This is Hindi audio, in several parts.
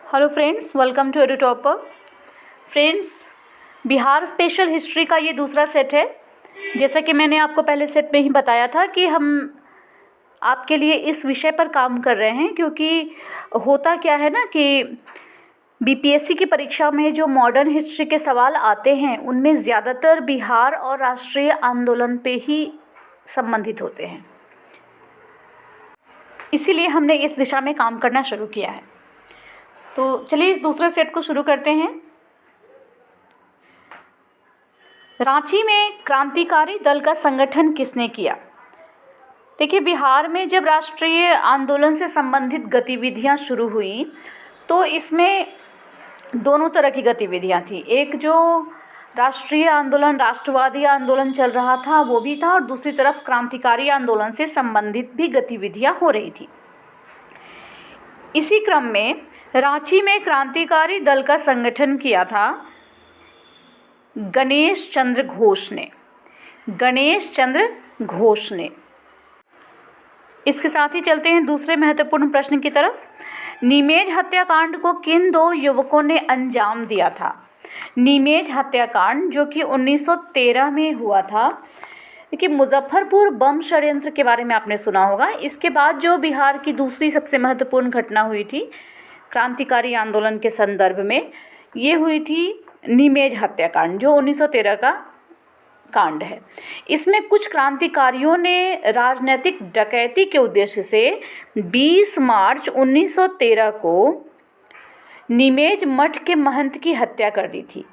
Hello friends, welcome to Edutopper. Friends, Bihar special history का ये दूसरा सेट है। जैसा कि मैंने आपको पहले सेट में ही बताया था कि हम आपके लिए इस विषय पर काम कर रहे हैं, क्योंकि होता क्या है ना कि बीपीएससी की परीक्षा में जो मॉडर्न हिस्ट्री के सवाल आते हैं उनमें ज़्यादातर बिहार और राष्ट्रीय आंदोलन पे ही संबंधित होते हैं। इसीलिए हमने इस दिशा में काम करना शुरू किया है। तो चलिए इस दूसरे सेट को शुरू करते हैं। रांची में क्रांतिकारी दल का संगठन किसने किया? देखिए, बिहार में जब राष्ट्रीय आंदोलन से संबंधित गतिविधियां शुरू हुई तो इसमें दोनों तरह की गतिविधियां थी। एक जो राष्ट्रीय आंदोलन, राष्ट्रवादी आंदोलन चल रहा था वो भी था, और दूसरी तरफ क्रांतिकारी आंदोलन से संबंधित भी गतिविधियां हो रही थी। इसी क्रम में रांची में क्रांतिकारी दल का संगठन किया था गणेश चंद्र घोष ने। इसके साथ ही चलते हैं दूसरे महत्वपूर्ण प्रश्न की तरफ। नीमेज हत्याकांड को किन दो युवकों ने अंजाम दिया था? नीमेज हत्याकांड जो कि 1913 में हुआ था। देखिए, मुजफ्फरपुर बम षड्यंत्र के बारे में आपने सुना होगा। इसके बाद जो बिहार की दूसरी सबसे महत्वपूर्ण घटना हुई थी क्रांतिकारी आंदोलन के संदर्भ में, ये हुई थी नीमेज हत्याकांड, जो 1913 का कांड है। इसमें कुछ क्रांतिकारियों ने राजनीतिक डकैती के उद्देश्य से 20 मार्च 1913 को नीमेज मठ के महंत की हत्या कर दी थी।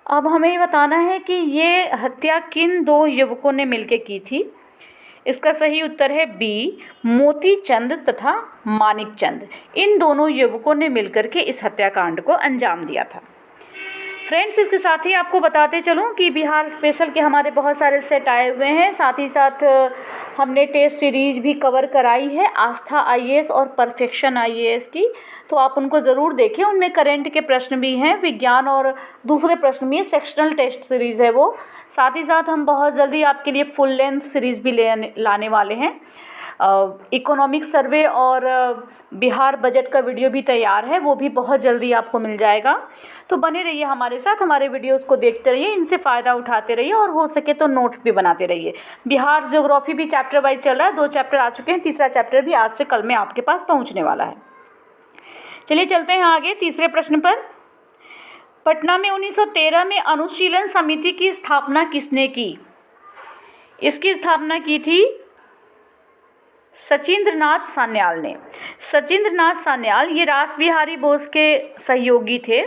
अब हमें ये बताना है कि ये हत्या किन दो युवकों ने मिलकर की थी। इसका सही उत्तर है बी, मोती चंद तथा मानिक चंद। इन दोनों युवकों ने मिलकर के इस हत्याकांड को अंजाम दिया था। फ्रेंड्स, इसके साथ ही आपको बताते चलूं कि बिहार स्पेशल के हमारे बहुत सारे सेट आए हुए हैं। साथ ही साथ हमने टेस्ट सीरीज भी कवर कराई है, आस्था आईएएस और परफेक्शन आईएएस की, तो आप उनको ज़रूर देखें। उनमें करंट के प्रश्न भी हैं, विज्ञान और दूसरे प्रश्न भी, सेक्शनल टेस्ट सीरीज़ है वो। साथ ही साथ हम बहुत जल्दी आपके लिए फुल लेंथ सीरीज़ भी लाने वाले हैं। इकोनॉमिक सर्वे और बिहार बजट का वीडियो भी तैयार है, वो भी बहुत जल्दी आपको मिल जाएगा। तो बने रहिए हमारे साथ, हमारे वीडियोस को देखते रहिए, इनसे फ़ायदा उठाते रहिए और हो सके तो नोट्स भी बनाते रहिए। बिहार ज्योग्राफी भी चैप्टर वाइज चल रहा है, 2 चैप्टर आ चुके हैं, तीसरा चैप्टर भी आज से कल में आपके पास पहुँचने वाला है। चलिए चलते हैं आगे तीसरे प्रश्न पर। पटना में 1913 में अनुशीलन समिति की स्थापना किसने की? इसकी स्थापना की थी सचिंद्रनाथ सान्याल ने। सचिंद्रनाथ सान्याल ये रास बिहारी बोस के सहयोगी थे।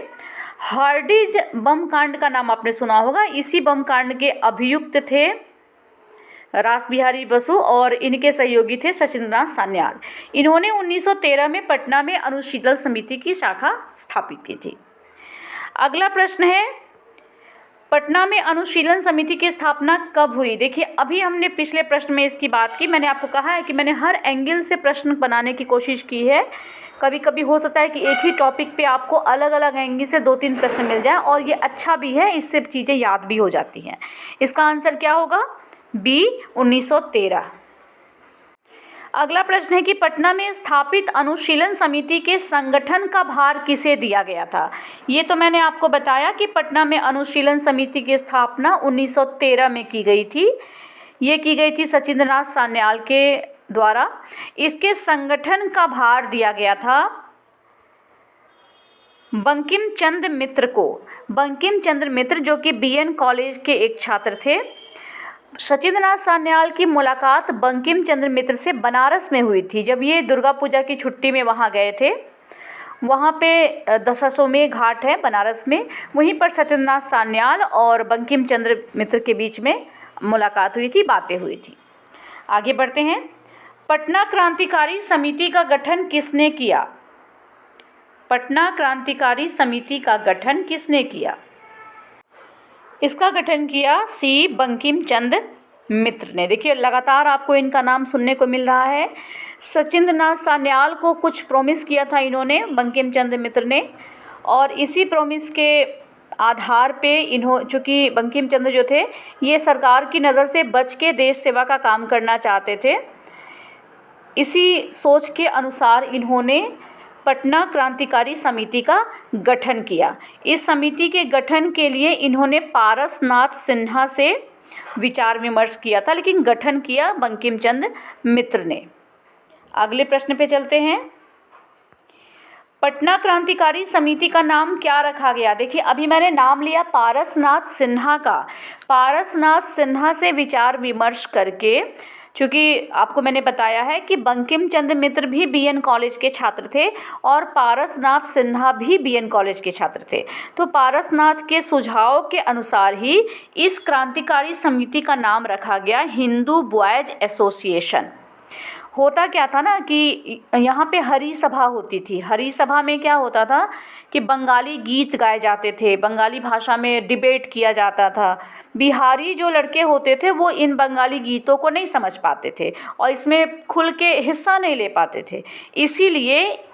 हार्डिंज बम कांड का नाम आपने सुना होगा। इसी बम कांड के अभियुक्त थे रास बिहारी बसु और इनके सहयोगी थे सचिंद्रनाथ सान्याल। इन्होंने 1913 में पटना में अनुशीलन समिति की शाखा स्थापित की थी। अगला प्रश्न है, पटना में अनुशीलन समिति की स्थापना कब हुई? देखिए, अभी हमने पिछले प्रश्न में इसकी बात की। मैंने आपको कहा है कि मैंने हर एंगल से प्रश्न बनाने की कोशिश की है। कभी कभी हो सकता है कि एक ही टॉपिक पे आपको अलग अलग एंगल से 2-3 प्रश्न मिल जाए, और ये अच्छा भी है, इससे चीज़ें याद भी हो जाती हैं। इसका आंसर क्या होगा? बी, 1913। अगला प्रश्न है कि पटना में स्थापित अनुशीलन समिति के संगठन का भार किसे दिया गया था? ये तो मैंने आपको बताया कि पटना में अनुशीलन समिति की स्थापना 1913 में की गई थी। ये की गई थी सचिंद्रनाथ सान्याल के द्वारा। इसके संगठन का भार दिया गया था बंकिम चंद्र मित्र को। बंकिम चंद्र मित्र जो कि बीएन कॉलेज के एक छात्र थे। सचिंद्रनाथ सान्याल की मुलाकात बंकिम चंद्र मित्र से बनारस में हुई थी। जब ये दुर्गा पूजा की छुट्टी में वहाँ गए थे, वहाँ पे दशाश्वमेध घाट है बनारस में, वहीं पर सचिंद्रनाथ सान्याल और बंकिम चंद्र मित्र के बीच में मुलाकात हुई थी, बातें हुई थी। आगे बढ़ते हैं। पटना क्रांतिकारी समिति का गठन किसने किया? पटना क्रांतिकारी समिति का गठन किसने किया? इसका गठन किया सी, बंकिम चंद्र मित्र ने। देखिए, लगातार आपको इनका नाम सुनने को मिल रहा है। सचिंद्रनाथ सान्याल को कुछ प्रॉमिस किया था इन्होंने, बंकिम चंद्र मित्र ने, और इसी प्रॉमिस के आधार पे चूँकि बंकिम चंद्र जो थे ये सरकार की नज़र से बच के देश सेवा का काम करना चाहते थे, इसी सोच के अनुसार इन्होंने पटना क्रांतिकारी समिति का गठन किया। इस समिति के गठन के लिए इन्होंने पारसनाथ सिन्हा से विचार विमर्श किया था, लेकिन गठन किया बंकिम चंद्र मित्र ने। अगले प्रश्न पे चलते हैं। पटना क्रांतिकारी समिति का नाम क्या रखा गया? देखिए, अभी मैंने नाम लिया पारसनाथ सिन्हा का। पारसनाथ सिन्हा से विचार विमर्श करके, चूँकि आपको मैंने बताया है कि बंकिम चंद्र मित्र भी बीएन कॉलेज के छात्र थे और पारसनाथ सिन्हा भी बीएन कॉलेज के छात्र थे, तो पारसनाथ के सुझाव के अनुसार ही इस क्रांतिकारी समिति का नाम रखा गया हिंदू बॉयज एसोसिएशन। होता क्या था ना कि यहाँ पे हरी सभा होती थी। हरी सभा में क्या होता था कि बंगाली गीत गाए जाते थे, बंगाली भाषा में डिबेट किया जाता था। बिहारी जो लड़के होते थे वो इन बंगाली गीतों को नहीं समझ पाते थे और इसमें खुल के हिस्सा नहीं ले पाते थे। इसीलिए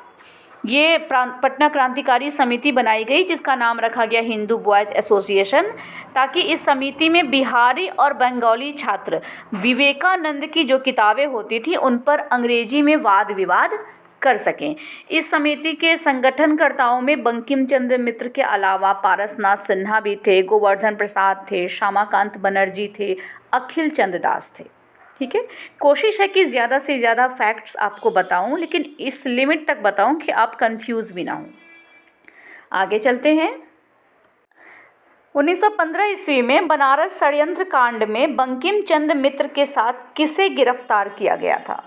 ये पटना क्रांतिकारी समिति बनाई गई, जिसका नाम रखा गया हिंदू बॉयज एसोसिएशन, ताकि इस समिति में बिहारी और बंगाली छात्र विवेकानंद की जो किताबें होती थी उन पर अंग्रेजी में वाद विवाद कर सकें। इस समिति के संगठनकर्ताओं में बंकिम चंद्र मित्र के अलावा पारसनाथ सिन्हा भी थे, गोवर्धन प्रसाद थे, श्यामाकांत बनर्जी थे, अखिल चंद्र दास थे। ठीक है, कोशिश है कि ज़्यादा से ज़्यादा फैक्ट्स आपको बताऊं, लेकिन इस लिमिट तक बताऊं कि आप कंफ्यूज भी ना हों। आगे चलते हैं। 1915 ईस्वी में बनारस षड्यंत्र कांड में बंकिम चंद्र मित्र के साथ किसे गिरफ्तार किया गया था?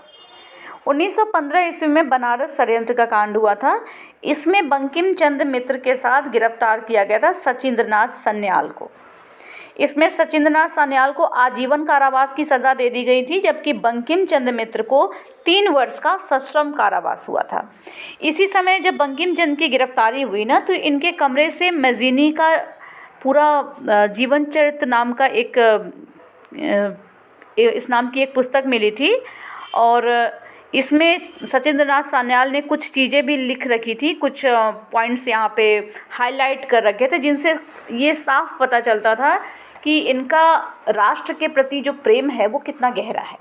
1915 ईस्वी में बनारस षड्यंत्र का कांड हुआ था। इसमें बंकिम चंद्र मित्र के साथ गिरफ्तार किया गया था सचिंद्रनाथ सान्याल को। इसमें सचिंद्रनाथ सान्याल को आजीवन कारावास की सज़ा दे दी गई थी, जबकि बंकिम चंद्र मित्र को 3 वर्ष का सश्रम कारावास हुआ था। इसी समय जब बंकिम चंद्र की गिरफ्तारी हुई ना, तो इनके कमरे से मैगजीनी का पूरा जीवन चरित्र नाम का इस नाम की एक पुस्तक मिली थी और इसमें सचिंद्रनाथ सान्याल ने कुछ चीज़ें भी लिख रखी थी, कुछ पॉइंट्स यहाँ पे हाईलाइट कर रखे थे, जिनसे ये साफ पता चलता था कि इनका राष्ट्र के प्रति जो प्रेम है वो कितना गहरा है।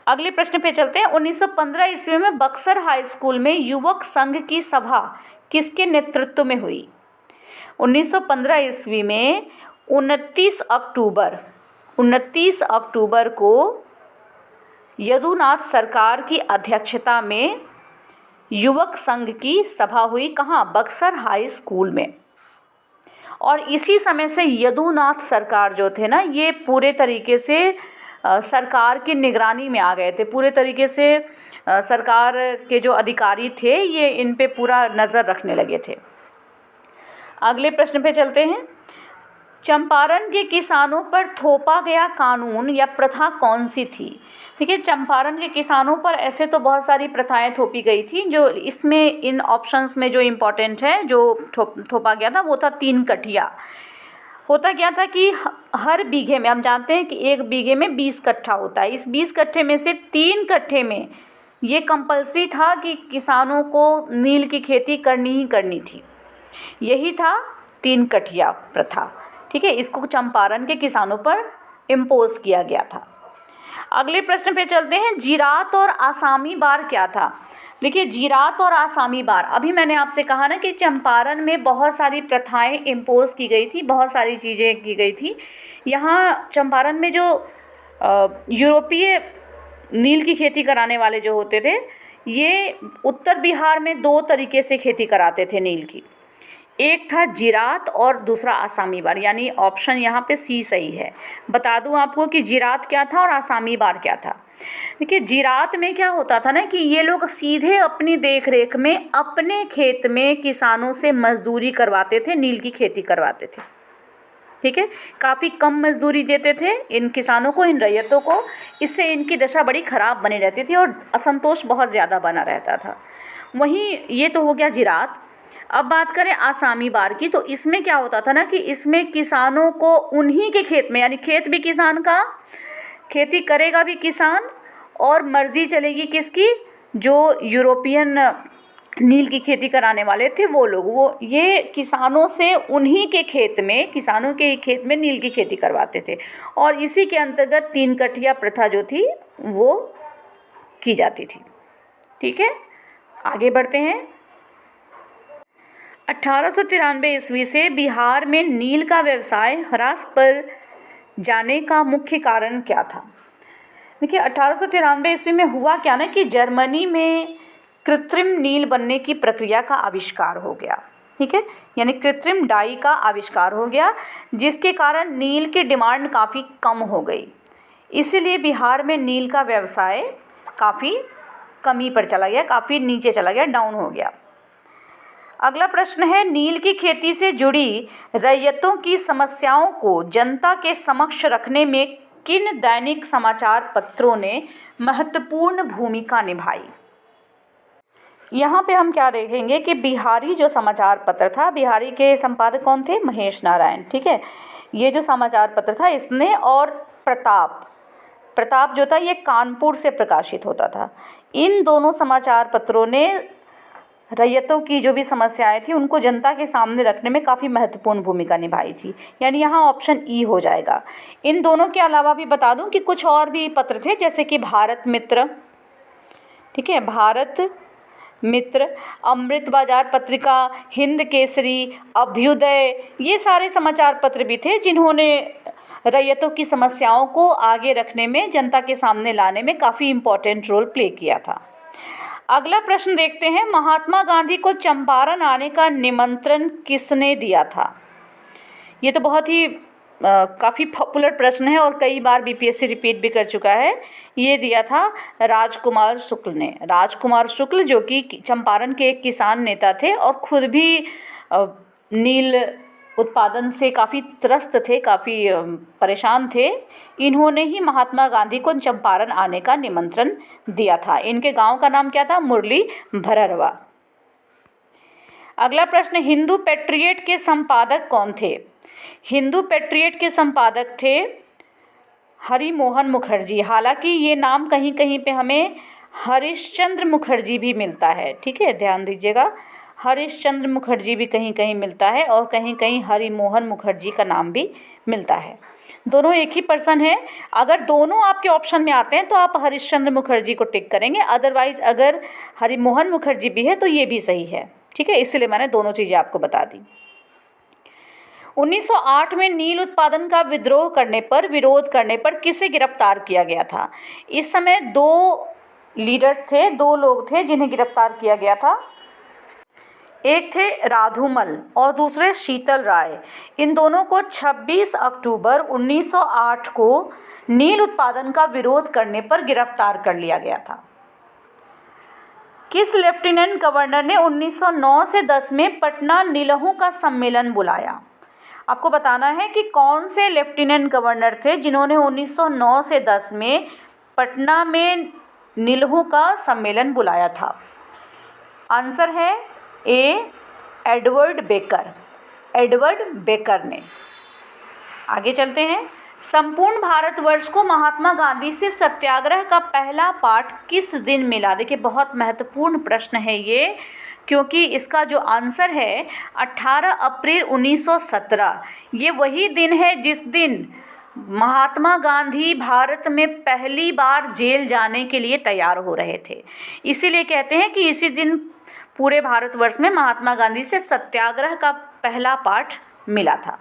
अगले प्रश्न पे चलते हैं। 1915 ईस्वी में बक्सर हाई स्कूल में युवक संघ की सभा किसके नेतृत्व में हुई? 1915 ईस्वी में 29 अक्टूबर को यदुनाथ सरकार की अध्यक्षता में युवक संघ की सभा हुई। कहाँ? बक्सर हाई स्कूल में। और इसी समय से यदुनाथ सरकार जो थे ना, ये पूरे तरीके से सरकार की निगरानी में आ गए थे। पूरे तरीके से सरकार के जो अधिकारी थे ये इन पे पूरा नज़र रखने लगे थे। अगले प्रश्न पे चलते हैं। चंपारण के किसानों पर थोपा गया कानून या प्रथा कौन सी थी? देखिए, चंपारण के किसानों पर ऐसे तो बहुत सारी प्रथाएं थोपी गई थी। जो इसमें इन ऑप्शंस में जो इम्पोर्टेंट है, जो थोपा गया था, वो था 3 कठिया। होता क्या था कि हर बीघे में, हम जानते हैं कि 1 बीघे में 20 कट्ठा होता है। इस 20 कट्ठे में से 3 कट्ठे में ये कंपल्सरी था कि किसानों को नील की खेती करनी ही करनी थी। यही था 3 कठिया प्रथा। ठीक है, इसको चंपारण के किसानों पर इम्पोज किया गया था। अगले प्रश्न पे चलते हैं। जीरात और आसामी बार क्या था? देखिए, जीरात और आसामी बार, अभी मैंने आपसे कहा ना कि चंपारण में बहुत सारी प्रथाएं इम्पोज की गई थी, बहुत सारी चीज़ें की गई थी। यहाँ चंपारण में जो यूरोपीय नील की खेती कराने वाले जो होते थे, ये उत्तर बिहार में 2 तरीके से खेती कराते थे नील की। एक था जीरात और दूसरा आसामी बार, यानी ऑप्शन यहाँ पे सी सही है। बता दूँ आपको कि जीरात क्या था और आसामी बार क्या था। देखिए, जीरात में क्या होता था ना कि ये लोग सीधे अपनी देख रेख में अपने खेत में किसानों से मजदूरी करवाते थे, नील की खेती करवाते थे। ठीक है, काफ़ी कम मजदूरी देते थे इन किसानों को, इन रैयतों को। इससे इनकी दशा बड़ी ख़राब बनी रहती थी और असंतोष बहुत ज़्यादा बना रहता था। वहीं ये तो हो गया जीरात। अब बात करें आसामी बार की, तो इसमें क्या होता था ना कि इसमें किसानों को उन्हीं के खेत में, यानी खेत भी किसान का, खेती करेगा भी किसान, और मर्जी चलेगी किसकी? जो यूरोपियन नील की खेती कराने वाले थे वो लोग, वो ये किसानों से उन्हीं के खेत में, किसानों के ही खेत में नील की खेती करवाते थे। और इसी के अंतर्गत 3 कठिया प्रथा जो थी वो की जाती थी। ठीक है, आगे बढ़ते हैं। 1893 ईस्वी से बिहार में नील का व्यवसाय ह्रास पर जाने का मुख्य कारण क्या था? देखिए 1893 ईस्वी में हुआ क्या ना कि जर्मनी में कृत्रिम नील बनने की प्रक्रिया का आविष्कार हो गया। ठीक है, यानी कृत्रिम डाई का आविष्कार हो गया, जिसके कारण नील की डिमांड काफ़ी कम हो गई। इसीलिए बिहार में नील का व्यवसाय काफ़ी कमी पर चला गया, काफ़ी नीचे चला गया, डाउन हो गया। अगला प्रश्न है, नील की खेती से जुड़ी रैयतों की समस्याओं को जनता के समक्ष रखने में किन दैनिक समाचार पत्रों ने महत्वपूर्ण भूमिका निभाई? यहाँ पे हम क्या देखेंगे कि बिहारी जो समाचार पत्र था, बिहारी के संपादक कौन थे? महेश नारायण। ठीक है, ये जो समाचार पत्र था इसने, और प्रताप जो था ये कानपुर से प्रकाशित होता था। इन दोनों समाचार पत्रों ने रैयतों की जो भी समस्याएं थी उनको जनता के सामने रखने में काफ़ी महत्वपूर्ण भूमिका निभाई थी, यानी यहाँ ऑप्शन ई हो जाएगा। इन दोनों के अलावा भी बता दूं कि कुछ और भी पत्र थे, जैसे कि भारत मित्र, ठीक है, भारत मित्र, अमृत बाजार पत्रिका, हिंद केसरी, अभ्युदय, ये सारे समाचार पत्र भी थे जिन्होंने रैयतों की समस्याओं को आगे रखने में, जनता के सामने लाने में काफ़ी इम्पोर्टेंट रोल प्ले किया था। अगला प्रश्न देखते हैं, महात्मा गांधी को चंपारण आने का निमंत्रण किसने दिया था? ये तो बहुत ही काफ़ी पॉपुलर प्रश्न है और कई बार बीपीएससी रिपीट भी कर चुका है। ये दिया था राजकुमार शुक्ल ने। राजकुमार शुक्ल जो कि चंपारण के एक किसान नेता थे और खुद भी नील उत्पादन से काफ़ी त्रस्त थे, काफ़ी परेशान थे। इन्होंने ही महात्मा गांधी को चंपारण आने का निमंत्रण दिया था। इनके गांव का नाम क्या था? मुरली भररवा। अगला प्रश्न, हिंदू पेट्रियट के संपादक कौन थे? हिंदू पेट्रियट के संपादक थे हरिमोहन मुखर्जी। हालांकि ये नाम कहीं कहीं पे हमें हरिश्चंद्र मुखर्जी भी मिलता है। ठीक है, ध्यान दीजिएगा, हरिश्चंद्र मुखर्जी भी कहीं कहीं मिलता है और कहीं कहीं हरिमोहन मुखर्जी का नाम भी मिलता है। दोनों एक ही पर्सन है। अगर दोनों आपके ऑप्शन में आते हैं तो आप हरिश्चंद्र मुखर्जी को टिक करेंगे, अदरवाइज अगर हरिमोहन मुखर्जी भी है तो ये भी सही है। ठीक है, इसलिए मैंने दोनों चीज़ें आपको बता दी। 1908 में नील उत्पादन का विरोध करने पर किसे गिरफ्तार किया गया था? इस समय दो लीडर्स थे, दो लोग थे जिन्हें गिरफ्तार किया गया था। एक थे राधुमल और दूसरे शीतल राय। इन दोनों को 26 अक्टूबर 1908 को नील उत्पादन का विरोध करने पर गिरफ्तार कर लिया गया था। किस लेफ्टिनेंट गवर्नर ने 1909 से 10 में पटना नीलहों का सम्मेलन बुलाया? आपको बताना है कि कौन से लेफ्टिनेंट गवर्नर थे जिन्होंने 1909 से 10 में पटना में नीलहों का सम्मेलन बुलाया था। आंसर है ए, एडवर्ड बेकर ने। आगे चलते हैं, संपूर्ण भारतवर्ष को महात्मा गांधी से सत्याग्रह का पहला पाठ किस दिन मिला? देखिए बहुत महत्वपूर्ण प्रश्न है ये, क्योंकि इसका जो आंसर है 18 अप्रैल 1917, ये वही दिन है जिस दिन महात्मा गांधी भारत में पहली बार जेल जाने के लिए तैयार हो रहे थे। इसीलिए कहते हैं कि इसी दिन पूरे भारतवर्ष में महात्मा गांधी से सत्याग्रह का पहला पाठ मिला था।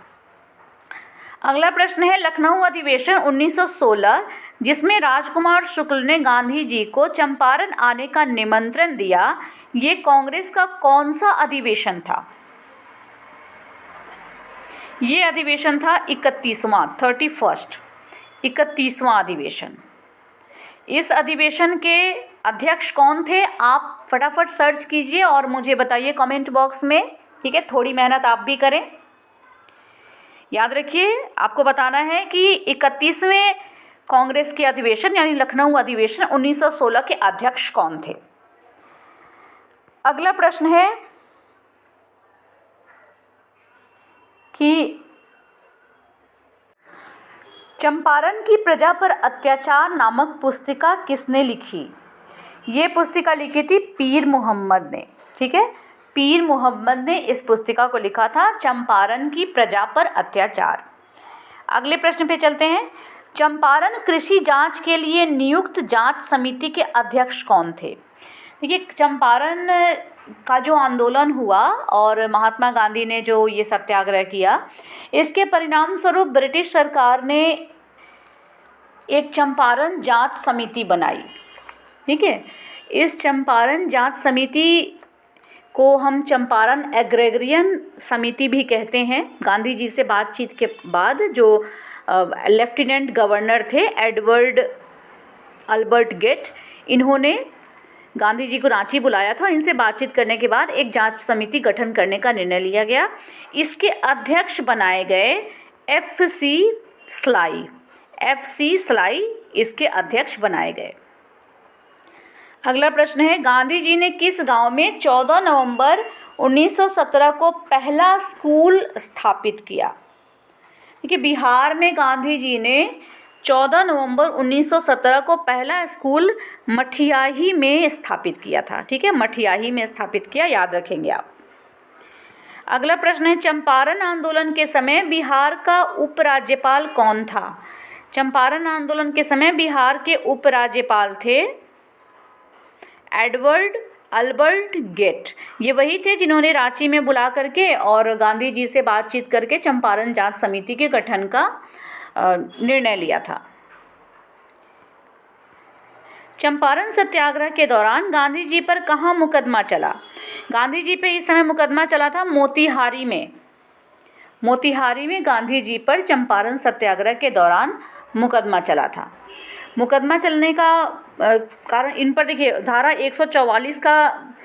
अगला प्रश्न है, लखनऊ अधिवेशन 1916 जिसमें राजकुमार शुक्ल ने गांधी जी को चंपारण आने का निमंत्रण दिया, ये कांग्रेस का कौन सा अधिवेशन था? ये अधिवेशन था 31वां अधिवेशन। इस अधिवेशन के अध्यक्ष कौन थे? आप फटाफट सर्च कीजिए और मुझे बताइए कमेंट बॉक्स में। ठीक है, थोड़ी मेहनत आप भी करें। याद रखिए, आपको बताना है कि 31वें कांग्रेस के अधिवेशन यानी लखनऊ अधिवेशन 1916 के अध्यक्ष कौन थे? अगला प्रश्न है कि चंपारण की प्रजा पर अत्याचार नामक पुस्तिका किसने लिखी? ये पुस्तिका लिखी थी पीर मोहम्मद ने। ठीक है, पीर मोहम्मद ने इस पुस्तिका को लिखा था, चंपारण की प्रजा पर अत्याचार। अगले प्रश्न पे चलते हैं, चंपारण कृषि जांच के लिए नियुक्त जांच समिति के अध्यक्ष कौन थे? देखिए, चंपारण का जो आंदोलन हुआ और महात्मा गांधी ने जो ये सत्याग्रह किया, इसके परिणाम स्वरूप ब्रिटिश सरकार ने एक चंपारण जांच समिति बनाई। ठीक है, इस चंपारण जांच समिति को हम चंपारण एग्रेरियन समिति भी कहते हैं। गांधी जी से बातचीत के बाद जो लेफ्टिनेंट गवर्नर थे एडवर्ड अल्बर्ट गेट, इन्होंने गांधी जी को रांची बुलाया था। इनसे बातचीत करने के बाद एक जांच समिति गठन करने का निर्णय लिया गया। इसके अध्यक्ष बनाए गए FC स्लाई इसके अध्यक्ष बनाए गए। अगला प्रश्न है, गांधी जी ने किस गांव में 14 नवंबर 1917 को पहला स्कूल स्थापित किया? देखिए, बिहार में गांधी जी ने 14 नवंबर 1917 को पहला स्कूल मठियाही में स्थापित किया था। ठीक है, मठियाही में स्थापित किया, याद रखेंगे आप। अगला प्रश्न है, चंपारण आंदोलन के समय बिहार का उपराज्यपाल कौन था? चंपारण आंदोलन के समय बिहार के उपराज्यपाल थे एडवर्ड अल्बर्ट गेट। ये वही थे जिन्होंने रांची में बुला करके और गांधी जी से बातचीत करके चंपारण जांच समिति के गठन का निर्णय लिया था। चंपारण सत्याग्रह के दौरान गांधी जी पर कहाँ मुकदमा चला? गांधी जी पे इस समय मुकदमा चला था मोतिहारी में। मोतिहारी में गांधी जी पर चंपारण सत्याग्रह के दौरान मुकदमा चला था। मुकदमा चलने का कारण इन पर देखिए, धारा 144 का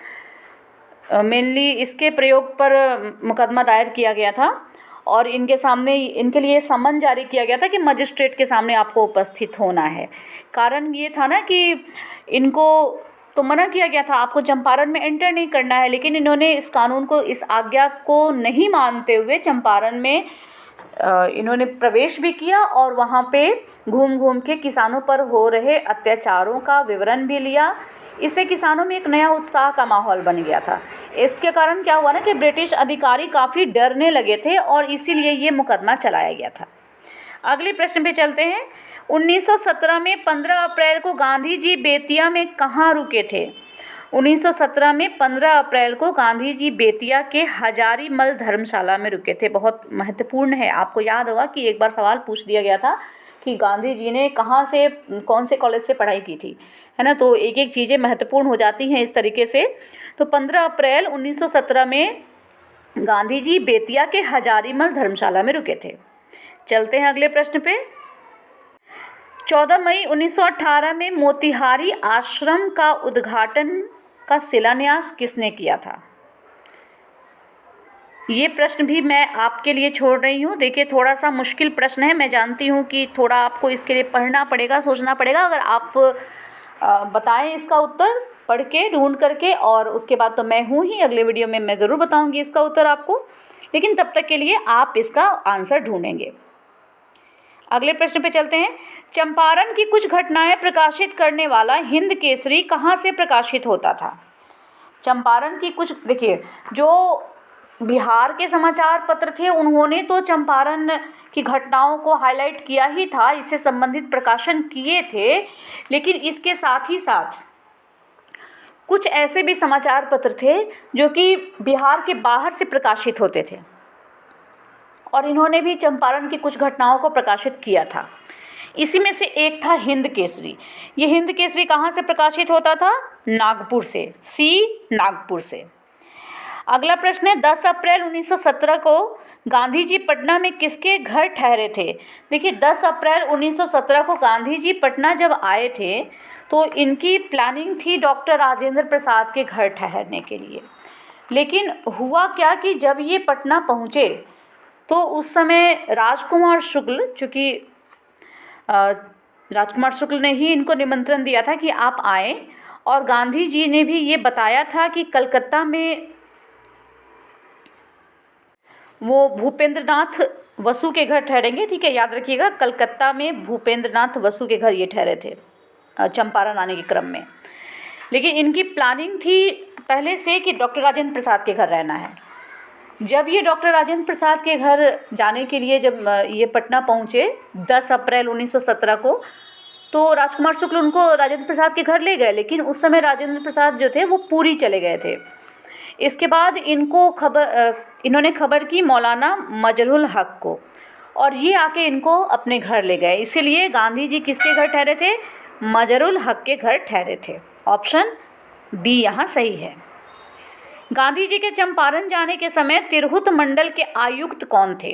मेनली इसके प्रयोग पर मुकदमा दायर किया गया था और इनके लिए समन जारी किया गया था कि मजिस्ट्रेट के सामने आपको उपस्थित होना है। कारण ये था ना कि इनको तो मना किया गया था, आपको चंपारण में एंटर नहीं करना है, लेकिन इन्होंने इस कानून को, इस आज्ञा को नहीं मानते हुए चंपारण में इन्होंने प्रवेश भी किया और वहाँ पे घूम घूम के किसानों पर हो रहे अत्याचारों का विवरण भी लिया। इससे किसानों में एक नया उत्साह का माहौल बन गया था। इसके कारण क्या हुआ ना कि ब्रिटिश अधिकारी काफ़ी डरने लगे थे और इसीलिए ये मुकदमा चलाया गया था। अगले प्रश्न पे चलते हैं। 1917 में 15 अप्रैल को गांधी जी बेतिया में कहाँ रुके थे? 1917 में 15 अप्रैल को गांधी जी बेतिया के हजारीमल धर्मशाला में रुके थे। बहुत महत्वपूर्ण है। आपको याद होगा कि एक बार सवाल पूछ दिया गया था कि गांधी जी ने कहाँ से, कौन से कॉलेज से पढ़ाई की थी, है ना। तो एक एक चीज़ें महत्वपूर्ण हो जाती हैं इस तरीके से। तो 15 अप्रैल 1917 में गांधी जी बेतिया के हजारीमल धर्मशाला में रुके थे। चलते हैं अगले प्रश्न पे। 14 मई 1918 में मोतिहारी आश्रम का उद्घाटन का शिलान्यास किसने किया था? ये प्रश्न भी मैं आपके लिए छोड़ रही हूँ। देखिए, थोड़ा सा मुश्किल प्रश्न है, मैं जानती हूँ कि थोड़ा आपको इसके लिए पढ़ना पड़ेगा, सोचना पड़ेगा। अगर आप बताएं इसका उत्तर पढ़ के, ढूंढ करके, और उसके बाद तो मैं हूँ ही, अगले वीडियो में मैं ज़रूर बताऊँगी इसका उत्तर आपको, लेकिन तब तक के लिए आप इसका आंसर ढूंढेंगे। अगले प्रश्न पे चलते हैं। चंपारण की कुछ घटनाएं प्रकाशित करने वाला हिंद केसरी कहाँ से प्रकाशित होता था? चंपारण की कुछ, देखिए, जो बिहार के समाचार पत्र थे उन्होंने तो चंपारण की घटनाओं को हाईलाइट किया ही था, इससे संबंधित प्रकाशन किए थे, लेकिन इसके साथ ही साथ कुछ ऐसे भी समाचार पत्र थे जो कि बिहार के बाहर से प्रकाशित होते थे और इन्होंने भी चंपारण की कुछ घटनाओं को प्रकाशित किया था। इसी में से एक था हिंद केसरी। ये हिंद केसरी कहाँ से प्रकाशित होता था? नागपुर से, नागपुर से। अगला प्रश्न है, 10 अप्रैल 1917 को गांधी जी पटना में किसके घर ठहरे थे? देखिए, 10 अप्रैल 1917 को गांधी जी पटना जब आए थे तो इनकी प्लानिंग थी डॉक्टर राजेंद्र प्रसाद के घर ठहरने के लिए। लेकिन हुआ क्या कि जब ये पटना पहुँचे तो उस समय राजकुमार शुक्ल, चूँकि राजकुमार शुक्ल ने ही इनको निमंत्रण दिया था कि आप आएँ, और गांधी जी ने भी ये बताया था कि कलकत्ता में वो भूपेंद्रनाथ वसु के घर ठहरेंगे। ठीक है, याद रखिएगा, कलकत्ता में भूपेंद्रनाथ वसु के घर ये ठहरे थे चंपारण आने के क्रम में। लेकिन इनकी प्लानिंग थी पहले से कि डॉक्टर राजेंद्र प्रसाद के घर रहना है। जब ये डॉक्टर राजेंद्र प्रसाद के घर जाने के लिए जब ये पटना पहुँचे 10 अप्रैल 1917 को, तो राजकुमार शुक्ल उनको राजेंद्र प्रसाद के घर ले गए, लेकिन उस समय राजेंद्र प्रसाद जो थे वो पुरी चले गए थे। इसके बाद इन्होंने खबर की मौलाना मजरुल हक को, और ये आके इनको अपने घर ले गए। इसीलिए गांधी जी किसके घर ठहरे थे? मजरुल हक के घर ठहरे थे। ऑप्शन बी यहाँ सही है। गांधी जी के चंपारण जाने के समय तिरहुत मंडल के आयुक्त कौन थे?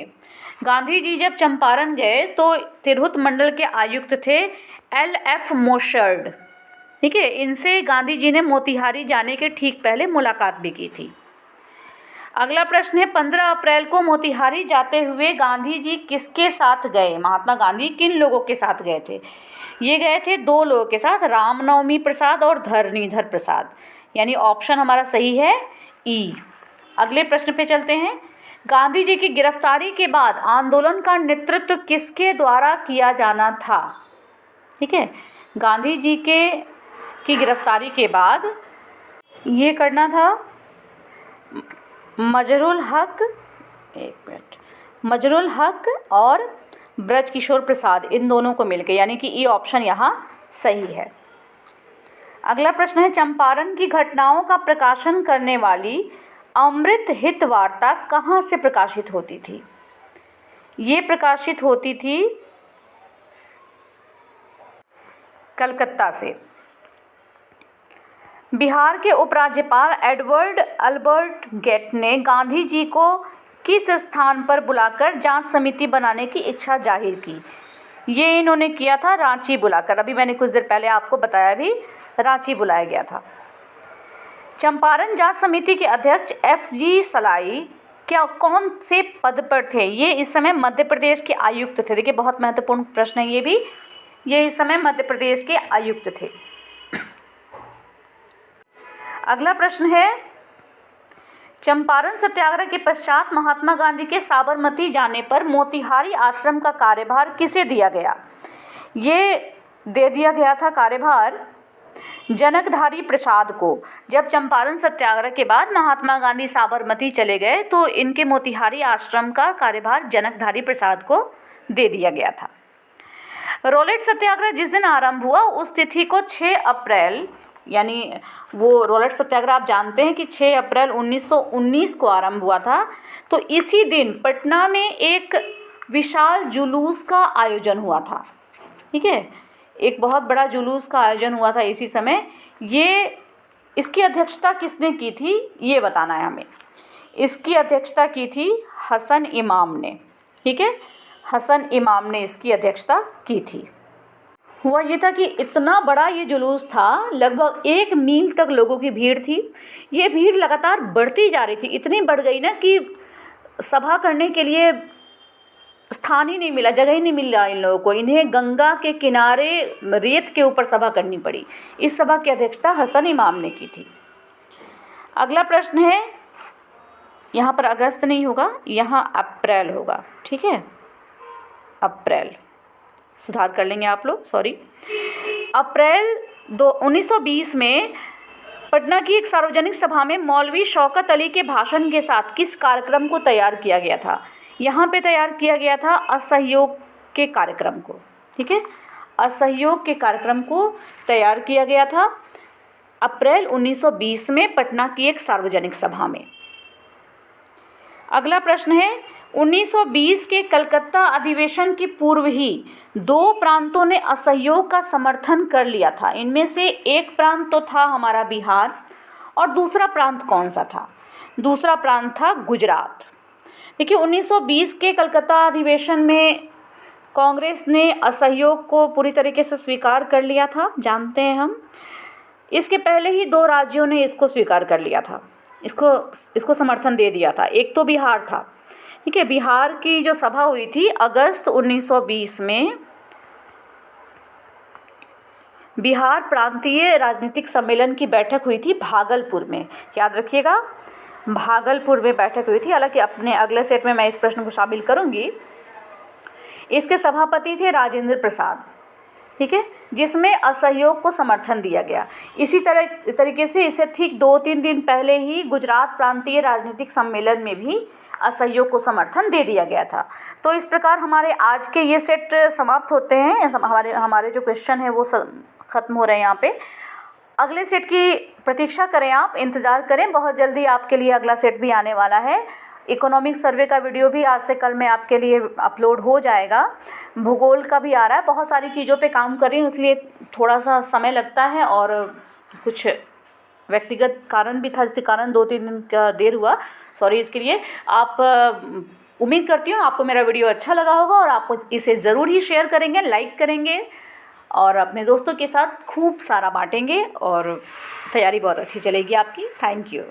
गांधी जी जब चंपारण गए तो तिरहुत मंडल के आयुक्त थे LF मोशर्ड। ठीक है, इनसे गांधी जी ने मोतिहारी जाने के ठीक पहले मुलाकात भी की थी। अगला प्रश्न है, 15 अप्रैल को मोतिहारी जाते हुए गांधी जी किसके साथ गए? महात्मा गांधी किन लोगों के साथ गए थे? ये गए थे 2 लोगों के साथ, रामनवमी प्रसाद और धरणीधर प्रसाद, यानी ऑप्शन हमारा सही है ई। अगले प्रश्न पे चलते हैं। गांधी जी की गिरफ्तारी के बाद आंदोलन का नेतृत्व किसके द्वारा किया जाना था? ठीक है, गांधी जी की गिरफ्तारी के बाद ये करना था मजरुल हक और ब्रजकिशोर प्रसाद, इन दोनों को मिलकर, यानी कि ई ऑप्शन यहाँ सही है। अगला प्रश्न है, चंपारण की घटनाओं का प्रकाशन करने वाली अमृत हित वार्ता कहाँ से प्रकाशित होती थी? ये प्रकाशित होती थी कलकत्ता से। बिहार के उपराज्यपाल एडवर्ड अल्बर्ट गेट ने गांधी जी को किस स्थान पर बुलाकर जांच समिति बनाने की इच्छा जाहिर की? ये इन्होंने किया था रांची बुलाकर। अभी मैंने कुछ देर पहले आपको बताया भी, रांची बुलाया गया था। चंपारण जांच समिति के अध्यक्ष FG सलाई कौन से पद पर थे? ये इस समय मध्य प्रदेश के आयुक्त थे। देखिए, बहुत महत्वपूर्ण प्रश्न है ये भी। ये इस समय मध्य प्रदेश के आयुक्त थे। अगला प्रश्न है, चंपारण सत्याग्रह के पश्चात महात्मा गांधी के साबरमती जाने पर मोतिहारी आश्रम का कार्यभार किसे दिया गया? ये दे दिया गया था कार्यभार जनकधारी प्रसाद को। जब चंपारण सत्याग्रह के बाद महात्मा गांधी साबरमती चले गए तो इनके मोतिहारी आश्रम का कार्यभार जनकधारी प्रसाद को दे दिया गया था। रोलेट सत्याग्रह जिस दिन आरंभ हुआ उस तिथि को 6 अप्रैल, यानी वो रोलेट सत्याग्रह आप जानते हैं कि 6 अप्रैल 1919 को आरंभ हुआ था। तो इसी दिन पटना में एक विशाल जुलूस का आयोजन हुआ था। ठीक है, एक बहुत बड़ा जुलूस का आयोजन हुआ था इसी समय। इसकी अध्यक्षता किसने की थी ये बताना है हमें। इसकी अध्यक्षता की थी हसन इमाम ने। ठीक है, हसन इमाम ने इसकी अध्यक्षता की थी। हुआ ये था कि इतना बड़ा ये जुलूस था, लगभग 1 मील तक लोगों की भीड़ थी। ये भीड़ लगातार बढ़ती जा रही थी, इतनी बढ़ गई ना कि सभा करने के लिए स्थान ही नहीं मिला, जगह ही नहीं मिला इन लोगों को। इन्हें गंगा के किनारे रेत के ऊपर सभा करनी पड़ी। इस सभा की अध्यक्षता हसन इमाम ने की थी। अगला प्रश्न है, यहाँ पर अगस्त नहीं होगा, यहाँ अप्रैल होगा। ठीक है, अप्रैल, सुधार कर लेंगे आप लोग, सॉरी। अप्रैल 1920 में पटना की एक सार्वजनिक सभा में मौलवी शौकत अली के भाषण के साथ किस कार्यक्रम को तैयार किया गया था? यहाँ पे तैयार किया गया था असहयोग के कार्यक्रम को। ठीक है, असहयोग के कार्यक्रम को तैयार किया गया था अप्रैल 1920 में पटना की एक सार्वजनिक सभा में। अगला प्रश्न है, 1920 के कलकत्ता अधिवेशन के पूर्व ही 2 प्रांतों ने असहयोग का समर्थन कर लिया था। इनमें से एक प्रांत तो था हमारा बिहार, और दूसरा प्रांत कौन सा था? दूसरा प्रांत था गुजरात। देखिए, 1920 के कलकत्ता अधिवेशन में कांग्रेस ने असहयोग को पूरी तरीके से स्वीकार कर लिया था, जानते हैं हम। इसके पहले ही 2 राज्यों ने इसको स्वीकार कर लिया था, इसको समर्थन दे दिया था। एक तो बिहार था। ठीक है, बिहार की जो सभा हुई थी अगस्त 1920 में, बिहार प्रांतीय राजनीतिक सम्मेलन की बैठक हुई थी भागलपुर में। याद रखिएगा, भागलपुर में बैठक हुई थी। हालांकि अपने अगले सेट में मैं इस प्रश्न को शामिल करूंगी। इसके सभापति थे राजेंद्र प्रसाद। ठीक है, जिसमें असहयोग को समर्थन दिया गया। इसी तरीके से इससे ठीक 2-3 दिन पहले ही गुजरात प्रांतीय राजनीतिक सम्मेलन में भी असहयोग को समर्थन दे दिया गया था। तो इस प्रकार हमारे आज के ये सेट समाप्त होते हैं। हमारे जो क्वेश्चन है वो ख़त्म हो रहे हैं यहाँ पे। अगले सेट की प्रतीक्षा करें, आप इंतज़ार करें, बहुत जल्दी आपके लिए अगला सेट भी आने वाला है। इकोनॉमिक सर्वे का वीडियो भी आज से कल में आपके लिए अपलोड हो जाएगा। भूगोल का भी आ रहा है। बहुत सारी चीज़ों पे काम कर रही हूँ, इसलिए थोड़ा सा समय लगता है और कुछ व्यक्तिगत कारण भी था, जिसके कारण 2-3 दिन का देर हुआ। सॉरी इसके लिए। आप उम्मीद करती हूँ आपको मेरा वीडियो अच्छा लगा होगा और आप इसे ज़रूर ही शेयर करेंगे, लाइक करेंगे और अपने दोस्तों के साथ खूब सारा बांटेंगे और तैयारी बहुत अच्छी चलेगी आपकी। Thank you.